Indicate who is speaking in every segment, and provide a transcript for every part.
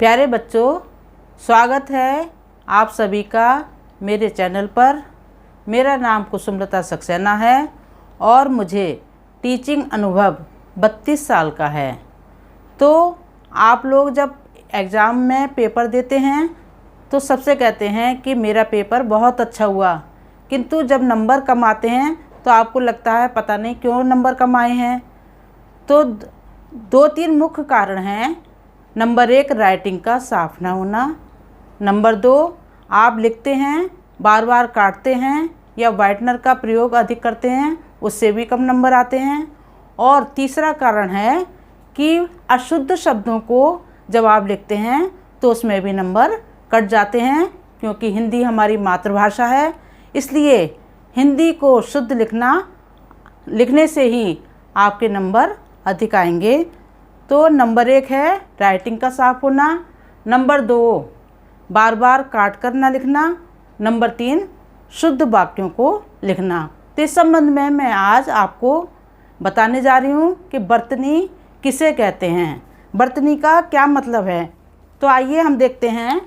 Speaker 1: प्यारे बच्चों, स्वागत है आप सभी का मेरे चैनल पर। मेरा नाम कुसुमलता सक्सेना है और मुझे टीचिंग अनुभव 32 साल का है। तो आप लोग जब एग्ज़ाम में पेपर देते हैं तो सबसे कहते हैं कि मेरा पेपर बहुत अच्छा हुआ, किंतु जब नंबर कम आते हैं तो आपको लगता है पता नहीं क्यों नंबर कम आए हैं। तो 2-3 मुख्य कारण हैं। नंबर 1, राइटिंग का साफ ना होना। नंबर 2, आप लिखते हैं बार बार काटते हैं या वाइटनर का प्रयोग अधिक करते हैं, उससे भी कम नंबर आते हैं। और तीसरा कारण है कि अशुद्ध शब्दों को जब आप लिखते हैं तो उसमें भी नंबर कट जाते हैं, क्योंकि हिंदी हमारी मातृभाषा है। इसलिए हिंदी को शुद्ध लिखने से ही आपके नंबर अधिक आएंगे। तो नंबर 1 है राइटिंग का साफ होना। नंबर 2, बार बार काट कर ना लिखना। नंबर 3, शुद्ध वाक्यों को लिखना। तो इस संबंध में मैं आज आपको बताने जा रही हूँ कि वर्तनी किसे कहते हैं, वर्तनी का क्या मतलब है। तो आइए हम देखते हैं।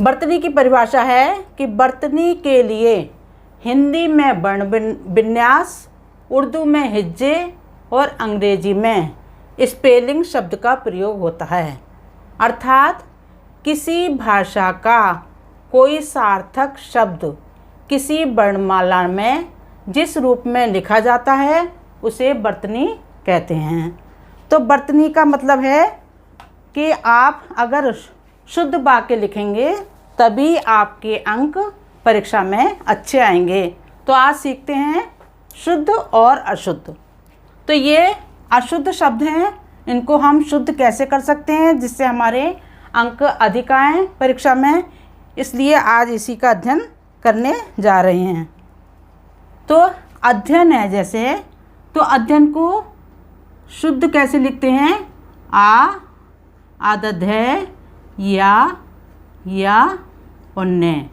Speaker 1: वर्तनी की परिभाषा है कि वर्तनी के लिए हिंदी में वर्ण विन्यास, उर्दू में हिज्जे और अंग्रेजी में स्पेलिंग शब्द का प्रयोग होता है। अर्थात किसी भाषा का कोई सार्थक शब्द किसी वर्णमाला में जिस रूप में लिखा जाता है उसे वर्तनी कहते हैं। तो वर्तनी का मतलब है कि आप अगर शुद्ध वाक्य लिखेंगे तभी आपके अंक परीक्षा में अच्छे आएंगे। तो आज सीखते हैं शुद्ध और अशुद्ध। तो ये अशुद्ध शब्द हैं, इनको हम शुद्ध कैसे कर सकते हैं जिससे हमारे अंक अधिक आएँ परीक्षा में। इसलिए आज इसी का अध्ययन करने जा रहे हैं। तो अध्ययन है जैसे, तो अध्ययन को शुद्ध कैसे लिखते हैं? आदत है या उन्ने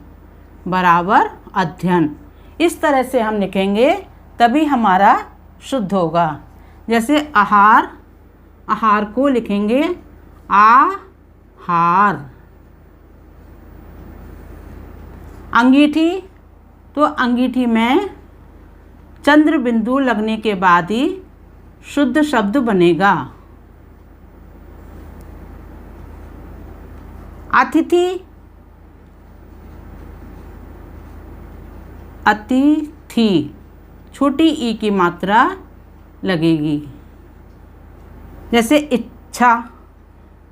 Speaker 1: बराबर अध्ययन। इस तरह से हम लिखेंगे तभी हमारा शुद्ध होगा। जैसे आहार को लिखेंगे आहार। अंगीठी, तो अंगीठी में चंद्र बिंदु लगने के बाद ही शुद्ध शब्द बनेगा। अतिथि, छोटी ई की मात्रा लगेगी। जैसे इच्छा,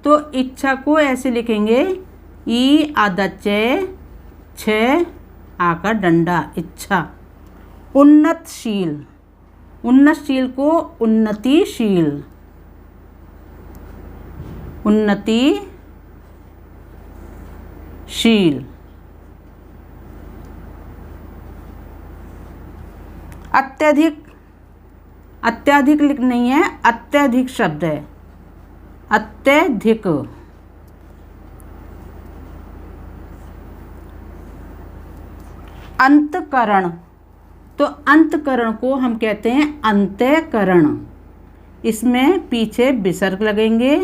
Speaker 1: तो इच्छा को ऐसे लिखेंगे ई आधा छ आका डंडा, इच्छा। उन्नतशील, उन्नतशील को उन्नतिशील, उन्नतिशील। अत्यधिक लिख नहीं है, अत्यधिक शब्द है, अत्यधिक। अंतकरण, तो अंतकरण को हम कहते हैं अंत्यकरण। इसमें पीछे विसर्ग लगेंगे,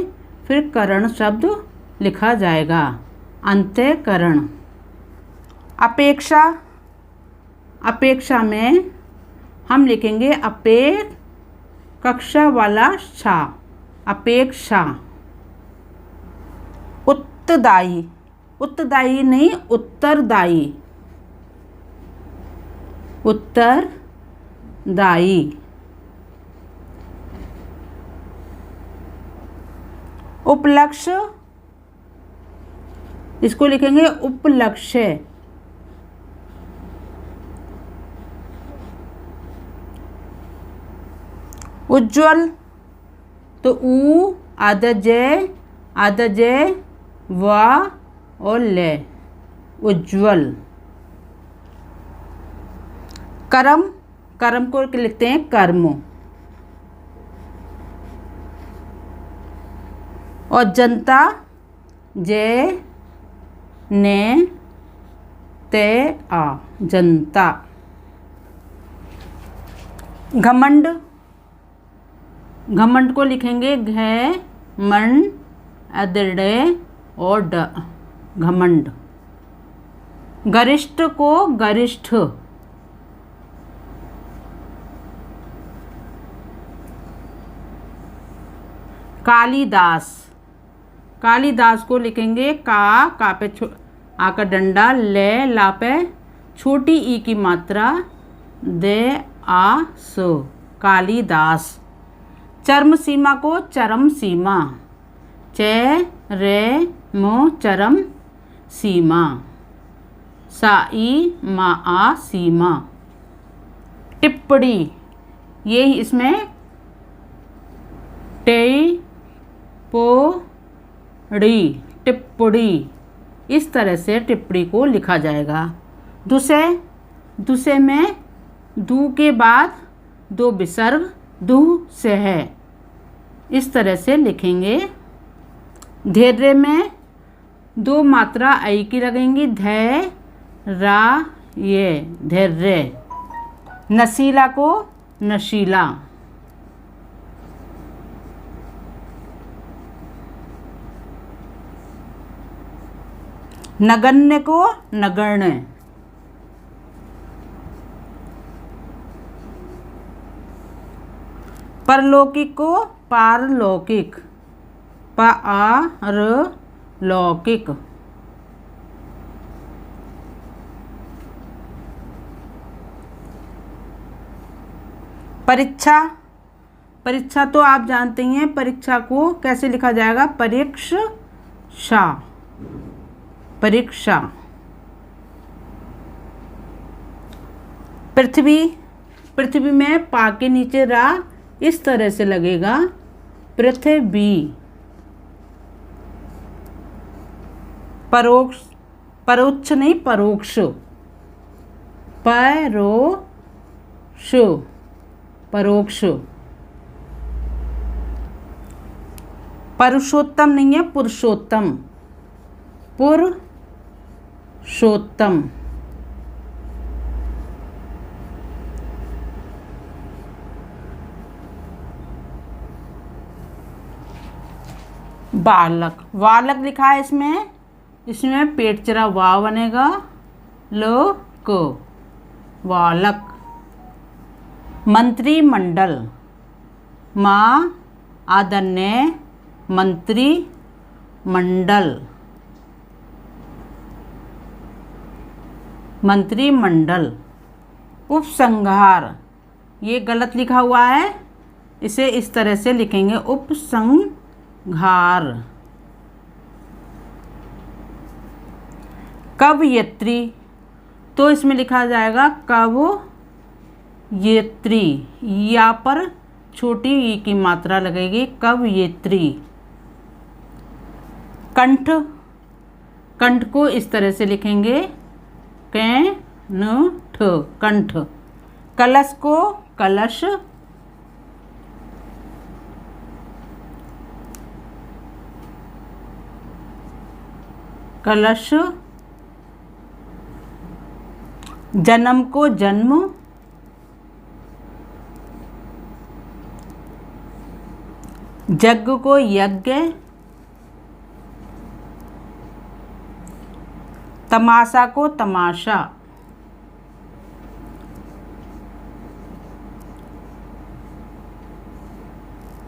Speaker 1: फिर करण शब्द लिखा जाएगा, अंत्यकरण। अपेक्षा, अपेक्षा में हम लिखेंगे कक्षा वाला छा, अपेक्षा। उत्तरदायी, उत्तरदायी नहीं उत्तरदायी, उत्तरदायी। उपलक्ष्य, इसको लिखेंगे उपलक्ष्य। उज्ज्वल, तो ऊ आधा जय वा और ले, उज्ज्वल। कर्म, कर्म को लिखते हैं कर्म। और जनता जे ने ते आ, जनता। घमंड, घमंड को लिखेंगे घ मन अदृढ़ और घमंड। गरिष्ठ को गरिष्ठ, कालिदास, कालिदास को लिखेंगे का पे आ का डंडा, ले ला पे छोटी ई की मात्रा, दे आ सो, कालिदास। चर्म सीमा को चरम सीमा, चे रे मो चरम सीमा, साई मा आ सीमा। टिप्पणी, ये इसमें टे पो ड़ी, टिप्पणी, इस तरह से टिप्पणी को लिखा जाएगा। दुसे, दुसे में दू के बाद दो विसर्ग, दू से है, इस तरह से लिखेंगे। धैर्य में दो मात्रा आई की लगेंगी, धै रा ये, धैर्य। नशीला को नशीला, नगण्य को नगण्य, परलौकिक को पारलौकिक, पारलौकिक। परीक्षा, परीक्षा तो आप जानते हैं, परीक्षा को कैसे लिखा जाएगा, परीक्षा, परीक्षा। पृथ्वी, पृथ्वी में पा के नीचे रा इस तरह से लगेगा, पृथ्वी। परोक्ष, परोक्ष नहीं परोक्ष, परोक्ष, परोक्ष। पुरुषोत्तम नहीं है, पुरुषोत्तम, पुरुषोत्तम। बालक, बालक लिखा है इसमें, इसमें पेट चरा वा बनेगा, लो को, बालक। मंत्रिमंडल, माँ आदन्य मंत्री मंडल, मंत्रिमंडल। उपसंहार, ये गलत लिखा हुआ है, इसे इस तरह से लिखेंगे, उपसंहार। कवयित्री, तो इसमें लिखा जाएगा कवयित्री, या पर छोटी ई की मात्रा लगेगी, कवयित्री। कंठ, कंठ को इस तरह से लिखेंगे, कंठ, कंठ। कलश को कलश, कलश। जन्म को जन्म, यज्ञ को यज्ञ, तमाशा को तमाशा,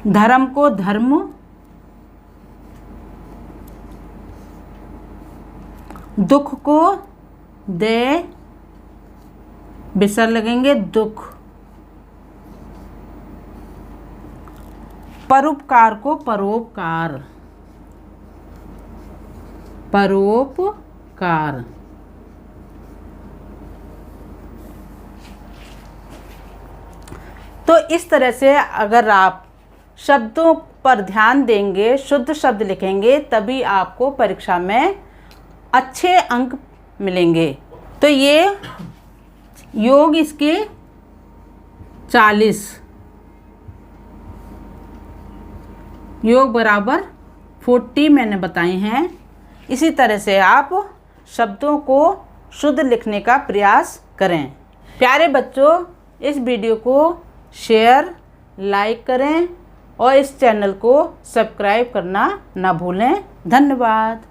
Speaker 1: धर्म को धर्म, दुख को दे विसर्ग लगेंगे, दुख। परोपकार को परोपकार, परोपकार। तो इस तरह से अगर आप शब्दों पर ध्यान देंगे, शुद्ध शब्द लिखेंगे, तभी आपको परीक्षा में अच्छे अंक मिलेंगे। तो ये योग इसके 40, योग बराबर 40 मैंने बताए हैं। इसी तरह से आप शब्दों को शुद्ध लिखने का प्रयास करें। प्यारे बच्चों, इस वीडियो को शेयर, लाइक करें और इस चैनल को सब्सक्राइब करना ना भूलें। धन्यवाद।